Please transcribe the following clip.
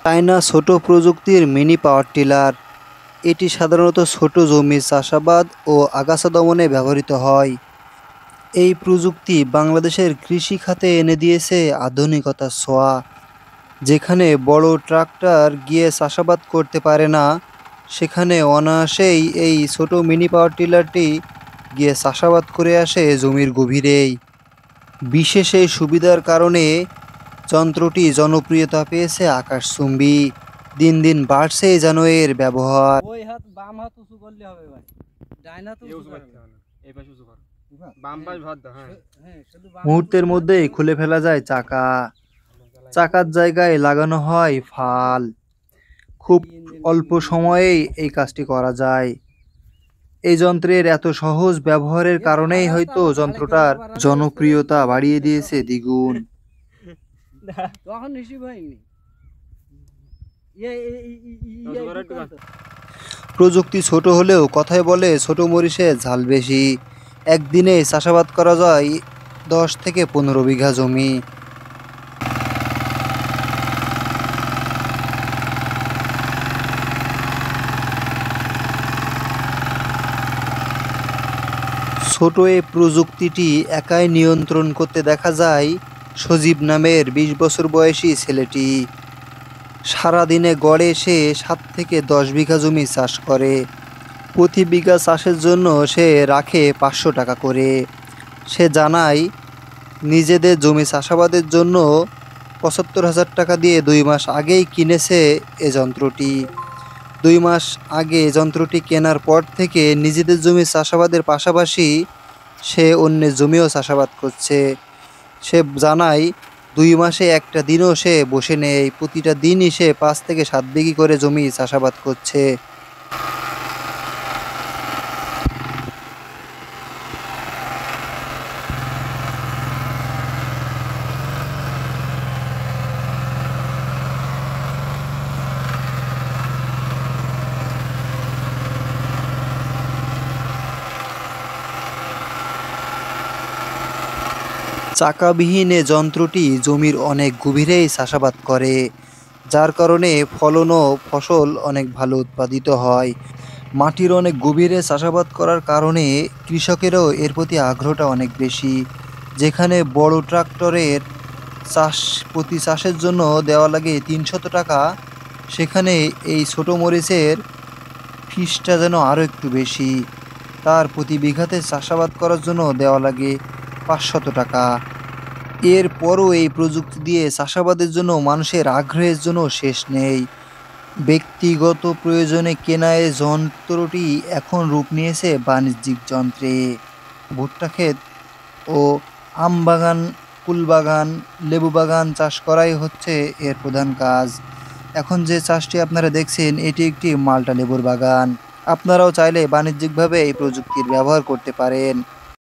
China ছোট প্রযুক্তির mini power tiller. এটি সাধারণত ছোট জমি চাষাবাদ ও আগাছা দমনে ব্যবহৃত হয়। এই প্রযুক্তি বাংলাদেশের কৃষি খাতে এনে দিয়েছে আধুনিকতার ছোঁয়া। যেখানে বড় ট্রাক্টর গিয়ে চাষাবাদ করতে পারে না, সেখানে অনায়াসেই এই ছোট মিনি পাওয়ার টিলারটি গিয়ে চাষাবাদ করে আসে জমির গভীরেই। বিশেষ এই সুবিধার কারণে যন্ত্রটি জনপ্রিয়তা পেয়েছে আকাশচুম্বী। দিন দিন বাড়ছে যেন এর ব্যবহার। ওই হাত বাম হাত উঁচু করলে হবে ভাই, ডাইন হাত উঁচু করতে হবে। এই পাশে উঁচু করো, বাম পাশ ভর দাও। হ্যাঁ, হ্যাঁ, শুধু বাম হাত মুহূর্তের উঁচু মধ্যেই খুলে ফেলা যায় চাকা। চাকার জায়গায় লাগানো হয় ফাল। খুব অল্প সময়েই এই কাজটি করা যায়। এই যন্ত্রের এত সহজ ব্যবহারের কারণেই হয়তো যন্ত্রটার জনপ্রিয়তা বাড়িয়ে দিয়েছে দ্বিগুণ। তখন রিসিভ হয়নি। প্রযুক্তি ছোট হলেও কথায় বলে ছোট মরিচের ঝাল বেশি। একদিনে চাষাবাদ করা যায় 10 থেকে 15 বিঘা জমি। ছোট এই প্রযুক্তিটি একাই নিয়ন্ত্রণ করতে দেখা যায় সজীব নামের 20 বছর বয়সী ছেলেটি। সারাদিনে গড়ে সে 7 থেকে 10 বিঘা জমি চাষ করে। প্রতি বিঘা চাষের জন্য সে রাখে 500 টাকা করে। সে জানায়, নিজেদের জমি চাষাবাদের জন্য 75,000 টাকা দিয়ে 2 মাস আগেই কিনেছে এ যন্ত্রটি। 2 মাস আগে যন্ত্রটি কেনার পর থেকে নিজেদের জমি চাষাবাদের পাশাপাশি সে অন্যের জমিও চাষাবাদ করছে। সে জানায়, 2 মাসে একটা দিনও সে বসে নেই। প্রতিটা দিনই সে 5 থেকে 7 বিঘি করে জমি চাষাবাদ করছে। চাকাবিহীন এ যন্ত্রটি জমির অনেক গভীরেই চাষাবাদ করে, যার কারণে ফলন ও ফসল অনেক ভালো উৎপাদিত হয়। মাটির অনেক গভীরে চাষাবাদ করার কারণে কৃষকেরও এর প্রতি আগ্রহটা অনেক বেশি। যেখানে বড় ট্রাক্টরের চাষ প্রতি চাষের জন্য দেওয়া লাগে 300 টাকা, সেখানে এই ছোট মরিচের ফিসটা যেন আরও একটু বেশি। তার প্রতি বিঘাতে চাষাবাদ করার জন্য দেওয়া লাগে 500 টাকা। এরপরও এই প্রযুক্তি দিয়ে চাষাবাদের জন্য মানুষের আগ্রহের জন্য শেষ নেই। ব্যক্তিগত প্রয়োজনে কেনা এই যন্ত্রটি এখন রূপ নিয়েছে বাণিজ্যিক যন্ত্রে। ভুট্টা ক্ষেত ও আম বাগান, কুল বাগান, লেবু বাগান চাষ করাই হচ্ছে এর প্রধান কাজ। এখন যে চাষটি আপনারা দেখছেন, এটি একটি মাল্টা লেবুর বাগান। আপনারাও চাইলে বাণিজ্যিকভাবে এই প্রযুক্তির ব্যবহার করতে পারেন।